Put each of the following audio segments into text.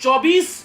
24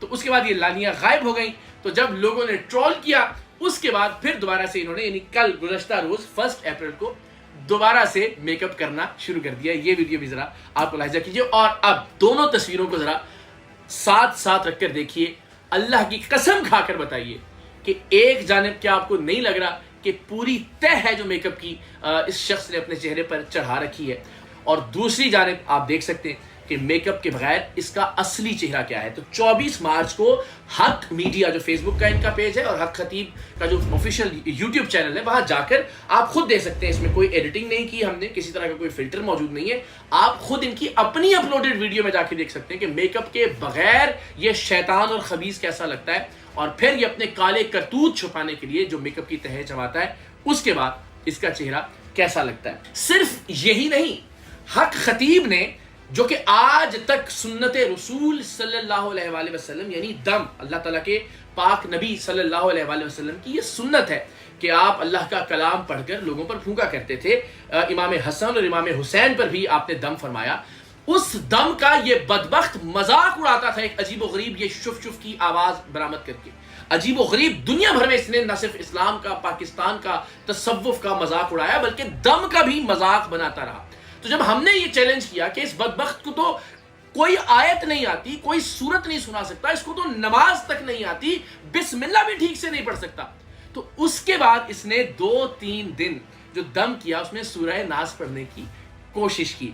تو اس کے بعد یہ لالیاں غائب ہو گئیں. تو جب لوگوں نے ٹرول کیا اس کے بعد پھر دوبارہ سے انہوں نے یعنی کل گزشتہ روز 1 اپریل کو دوبارہ سے میک اپ کرنا شروع کر دیا. یہ ویڈیو بھی ذرا آپ کو ملاحظہ کیجئے اور اب دونوں تصویروں کو ذرا ساتھ ساتھ رکھ کر دیکھیے. اللہ کی قسم کھا کر بتائیے کہ ایک جانب کیا آپ کو نہیں لگ رہا کہ پوری تہ ہے جو میک اپ کی اس شخص نے اپنے چہرے پر چڑھا رکھی ہے, اور دوسری جانب آپ دیکھ سکتے ہیں کہ میک اپ کے بغیر اس کا اصلی چہرہ کیا ہے. تو 24 مارچ کو حق میڈیا جو فیس بک کا ان کا پیج ہے اور حق خطیب کا جو آفیشیل یوٹیوب چینل ہے وہاں جا کر آپ خود دیکھ سکتے ہیں. اس میں کوئی ایڈیٹنگ نہیں کی ہم نے, کسی طرح کا کوئی فلٹر موجود نہیں ہے. آپ خود ان کی اپنی اپلوڈڈ ویڈیو میں جا کے دیکھ سکتے ہیں کہ میک اپ کے بغیر یہ شیطان اور خبیث کیسا لگتا ہے, اور پھر یہ اپنے کالے کرتوت چھپانے کے لیے جو میک اپ کی تہ چباتا ہے اس کے بعد اس کا چہرہ کیسا لگتا ہے. صرف یہی نہیں, حق خطیب نے جو کہ آج تک سنت رسول صلی اللہ علیہ وآلہ وسلم یعنی دم, اللہ تعالیٰ کے پاک نبی صلی اللہ علیہ وآلہ وسلم کی یہ سنت ہے کہ آپ اللہ کا کلام پڑھ کر لوگوں پر پھونکا کرتے تھے. امام حسن اور امام حسین پر بھی آپ نے دم فرمایا. اس دم کا یہ بدبخت مذاق اڑاتا تھا ایک عجیب و غریب یہ شف شف کی آواز برآمد کر کے. عجیب و غریب دنیا بھر میں اس نے نہ صرف اسلام کا, پاکستان کا, تصوف کا مذاق اڑایا بلکہ دم کا بھی مذاق بناتا رہا. تو جب ہم نے یہ چیلنج کیا کہ اس بدبخت کو تو کوئی آیت نہیں آتی, کوئی سورت نہیں سنا سکتا, اس کو تو نماز تک نہیں آتی, بسم اللہ بھی ٹھیک سے نہیں پڑھ سکتا, تو اس کے بعد اس نے 2-3 دن جو دم کیا اس میں سورہ ناس پڑھنے کی کوشش کی.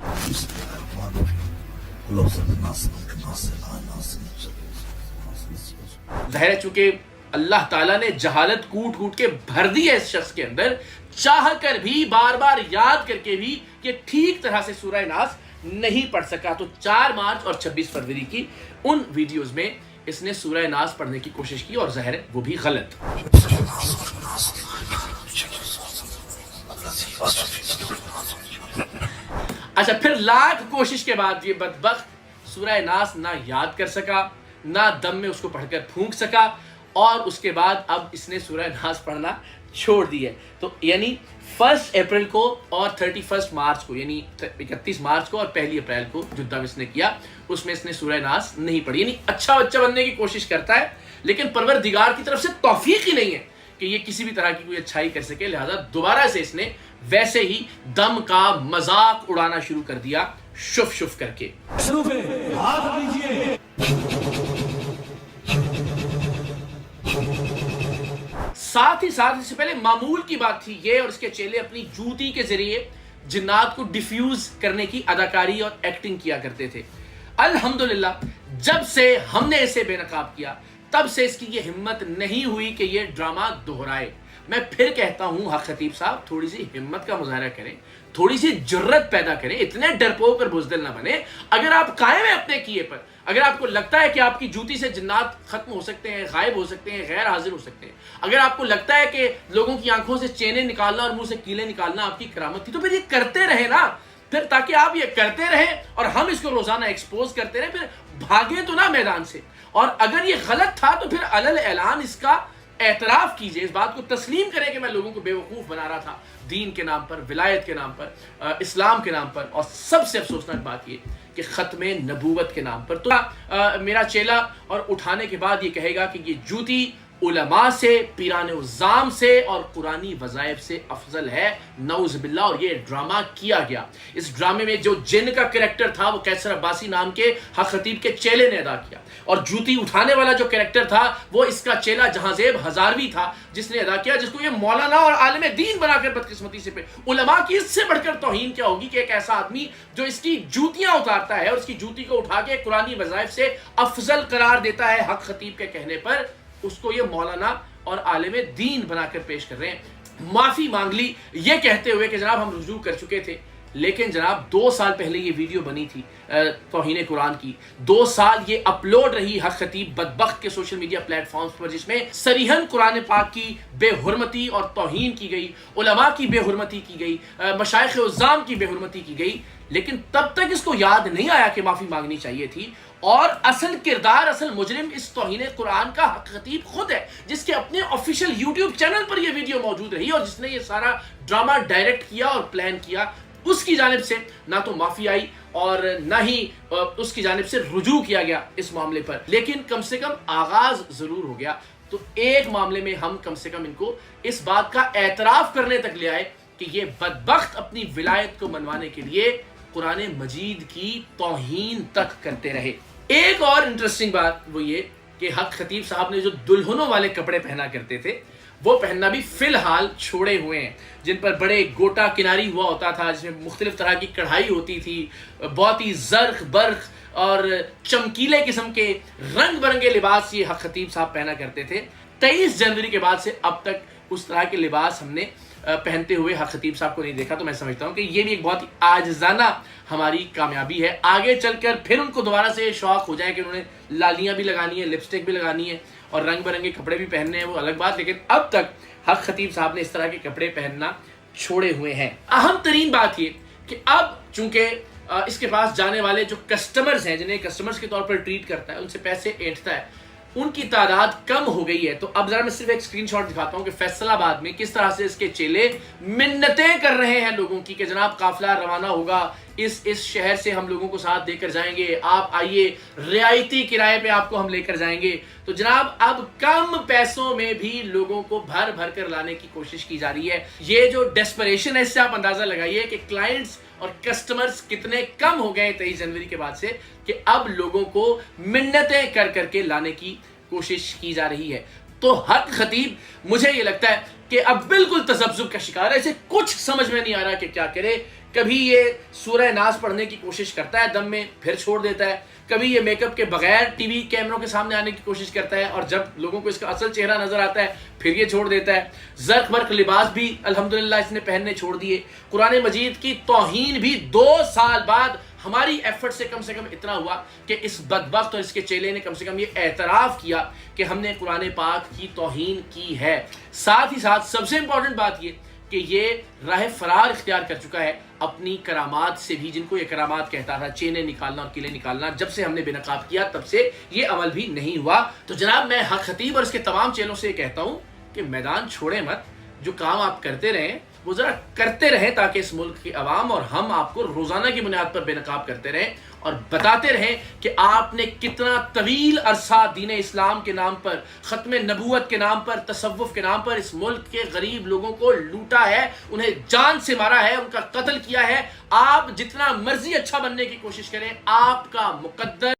ظاہر ہے چونکہ اللہ تعالیٰ نے جہالت کوٹ کوٹ کے بھر دی ہے اس شخص کے اندر, چاہ کر بھی بار بار یاد کر کے بھی یہ ٹھیک طرح سے سورہ ناس نہیں پڑھ سکا. تو 4 مارچ اور 26 فروری کی ان ویڈیوز میں اس نے سورہ ناس پڑھنے کی کوشش کی اور ظاہر ہے وہ بھی غلط. اچھا, پھر لاکھ کوشش کے بعد یہ بدبخت سورہ ناس نہ یاد کر سکا, نہ دم میں اس کو پڑھ کر پھونک سکا, اور اس کے بعد اب اس نے سورہ ناس پڑھنا چھوڑ دی ہے. تو یعنی 1 اپریل کو اور 31 مارچ کو یعنی 31 مارچ کو اور 1 اپریل کو جو دم اس نے کیا اس میں اس نے سورہ ناس نہیں پڑھی. یعنی اچھا بچہ بننے کی کوشش کرتا ہے لیکن پروردگار کی طرف سے توفیق ہی نہیں ہے کہ یہ کسی بھی طرح کی کوئی اچھائی کر سکے, لہذا دوبارہ سے اس نے ویسے ہی دم کا مذاق اڑانا شروع کر دیا شف شف کر کے. ساتھ ہی ساتھ اس سے پہلے معمول کی بات تھی یہ اور اس کے چیلے اپنی جوتی کے ذریعے جنات کو ڈیفیوز کرنے کی اداکاری اور ایکٹنگ کیا کرتے تھے. الحمدللہ جب سے ہم نے اسے بے نقاب کیا تب سے اس کی یہ ہمت نہیں ہوئی کہ یہ ڈرامہ دہرائے. میں پھر کہتا ہوں حق خطیب صاحب تھوڑی سی ہمت کا مظاہرہ کریں, تھوڑی سی جرت پیدا کریں, اتنے ڈرپوک اور بزدل نہ بنے. اگر آپ قائم ہیں اپنے کیے پر, اگر آپ کو لگتا ہے کہ آپ کی جوتی سے جنات ختم ہو سکتے ہیں, غائب ہو سکتے ہیں, غیر حاضر ہو سکتے ہیں, اگر آپ کو لگتا ہے کہ لوگوں کی آنکھوں سے چینیں نکالنا اور منہ سے کیلیں نکالنا آپ کی کرامت تھی, تو پھر یہ کرتے رہے نا, پھر تاکہ آپ یہ کرتے رہیں اور ہم اس کو روزانہ ایکسپوز کرتے رہیں, پھر بھاگیں تو نہ میدان سے. اور اگر یہ غلط تھا تو پھر علل اعلان اس کا اعتراف کیجئے, اس بات کو تسلیم کریں کہ میں لوگوں کو بے وقوف بنا رہا تھا دین کے نام پر, ولایت کے نام پر, اسلام کے نام پر, اور سب سے افسوسناک بات یہ کہ ختم نبوت کے نام پر. تو میرا چیلا اور اٹھانے کے بعد یہ کہے گا کہ یہ جوتی علماء سے, پیران عظام سے اور قرآنی وظائف سے افضل ہے, نعوذ باللہ. اور یہ ڈرامہ کیا گیا, اس ڈرامے میں جو جن کا کریکٹر تھا وہ قیصر عباسی نام کے حق خطیب کے چیلے نے ادا کیا, اور جوتی اٹھانے والا جو کریکٹر تھا وہ اس کا چیلا جہانزیب ہزاروی تھا جس نے ادا کیا, جس کو یہ مولانا اور عالم دین بنا کر بدقسمتی سے علماء کی اس سے بڑھ کر توہین کیا ہوگی کہ ایک ایسا آدمی جو اس کی جوتیاں اتارتا ہے اور اس کی جوتی کو اٹھا کے قرآنی وظائف سے افضل قرار دیتا ہے حق خطیب کے کہنے پر, اس کو یہ مولانا اور عالم دین بنا کر پیش کر رہے ہیں. معافی مانگ لی یہ کہتے ہوئے کہ جناب ہم رجوع کر چکے تھے, لیکن جناب 2 سال پہلے یہ ویڈیو بنی تھی توہین قرآن کی, 2 سال یہ اپلوڈ رہی حق خطیب بدبخت کے سوشل میڈیا پلیٹ فارمز پر, جس میں صریحاً قرآن پاک کی بے حرمتی اور توہین کی گئی, علماء کی بے حرمتی کی گئی, مشائخ عظام کی بے حرمتی کی گئی, لیکن تب تک اس کو یاد نہیں آیا کہ معافی مانگنی چاہیے تھی. اور اصل کردار, اصل مجرم اس توہین قرآن کا حق خطیب خود ہے, جس کے اپنے آفیشیل یوٹیوب چینل پر یہ ویڈیو موجود رہی اور جس نے یہ سارا ڈرامہ ڈائریکٹ کیا اور پلان کیا. اس کی جانب سے نہ تو معافی آئی اور نہ ہی اس کی جانب سے رجوع کیا گیا اس معاملے پر، لیکن کم سے کم آغاز ضرور ہو گیا۔ تو ایک معاملے میں ہم کم سے کم ان کو اس بات کا اعتراف کرنے تک لے آئے کہ یہ بدبخت اپنی ولایت کو منوانے کے لیے قرآن مجید کی توہین تک کرتے رہے۔ ایک اور انٹرسٹنگ بات وہ یہ کہ حق خطیب صاحب نے جو دلہنوں والے کپڑے پہنا کرتے تھے وہ پہننا بھی فی الحال چھوڑے ہوئے ہیں، جن پر بڑے گوٹا کناری ہوا ہوتا تھا، جس میں مختلف طرح کی کڑھائی ہوتی تھی، بہت ہی زرق برق اور چمکیلے قسم کے رنگ برنگے لباس یہ حق خطیب صاحب پہنا کرتے تھے۔ 23 جنوری کے بعد سے اب تک اس طرح کے لباس ہم نے پہنتے ہوئے حق خطیب صاحب کو نہیں دیکھا، تو میں سمجھتا ہوں کہ یہ بھی ایک بہت ہی عاجزانہ ہماری کامیابی ہے۔ آگے چل کر پھر ان کو دوبارہ سے شوق ہو جائے کہ انہوں نے لالیاں بھی لگانی ہیں، لپسٹک بھی لگانی ہے اور رنگ برنگے کپڑے بھی پہننے ہیں، وہ الگ بات، لیکن اب تک حق خطیب صاحب نے اس طرح کے کپڑے پہننا چھوڑے ہوئے ہیں۔ اہم ترین بات یہ کہ اب چونکہ اس کے پاس جانے والے جو کسٹمرز ہیں، جنہیں کسٹمرز کے طور پر ٹریٹ کرتا ہے، ان سے پیسے اینٹھتا ہے، ان کی تعداد کم ہو گئی ہے۔ تو اب ذرا میں صرف ایک اسکرین شاٹ دکھاتا ہوں کہ فیصل آباد میں کس طرح سے اس کے چیلے منتیں کر رہے ہیں لوگوں کی کہ جناب قافلہ روانہ ہوگا، اس شہر سے ہم لوگوں کو ساتھ دے کر جائیں گے، آپ آئیے، رعایتی کرائے پہ آپ کو ہم لے کر جائیں گے۔ تو جناب اب کم پیسوں میں بھی لوگوں کو بھر بھر کر لانے کی کوشش کی جا رہی ہے۔ یہ جو ڈیسپریشن ہے، اس سے آپ اندازہ لگائیے کہ کلائنٹس اور کسٹمرز کتنے کم ہو گئے 23 جنوری کے بعد سے کہ اب لوگوں کو منتیں کر کر کے لانے کی کوشش کی جا رہی ہے۔ تو حق خطیب مجھے یہ لگتا ہے کہ اب بالکل تذبذب کا شکار ہے، اسے کچھ سمجھ میں نہیں آ رہا کہ کیا کرے۔ کبھی یہ سورہ ناز پڑھنے کی کوشش کرتا ہے دم میں، پھر چھوڑ دیتا ہے، کبھی یہ میک اپ کے بغیر ٹی وی کیمروں کے سامنے آنے کی کوشش کرتا ہے، اور جب لوگوں کو اس کا اصل چہرہ نظر آتا ہے پھر یہ چھوڑ دیتا ہے۔ زرق برق لباس بھی الحمدللہ اس نے پہننے چھوڑ دیے۔ قرآن مجید کی توہین بھی 2 سال بعد ہماری ایفرٹ سے کم اتنا ہوا کہ اس بدبخت اور اس کے چیلے نے کم سے کم یہ اعتراف کیا کہ ہم نے قرآن پاک کی توہین کی ہے۔ ساتھ ہی ساتھ سب سے امپورٹنٹ بات یہ کہ یہ راہ فرار اختیار کر چکا ہے اپنی کرامات سے بھی، جن کو یہ کرامات کہتا تھا، چینیں نکالنا اور قلعے نکالنا۔ جب سے ہم نے بے نقاب کیا تب سے یہ عمل بھی نہیں ہوا۔ تو جناب میں حق خطیب اور اس کے تمام چیلوں سے یہ کہتا ہوں کہ میدان چھوڑیں مت، جو کام آپ کرتے رہیں وہ ذرا کرتے رہیں تاکہ اس ملک کی عوام اور ہم آپ کو روزانہ کی بنیاد پر بے نقاب کرتے رہیں اور بتاتے رہیں کہ آپ نے کتنا طویل عرصہ دین اسلام کے نام پر، ختم نبوت کے نام پر، تصوف کے نام پر اس ملک کے غریب لوگوں کو لوٹا ہے، انہیں جان سے مارا ہے، ان کا قتل کیا ہے۔ آپ جتنا مرضی اچھا بننے کی کوشش کریں، آپ کا مقدر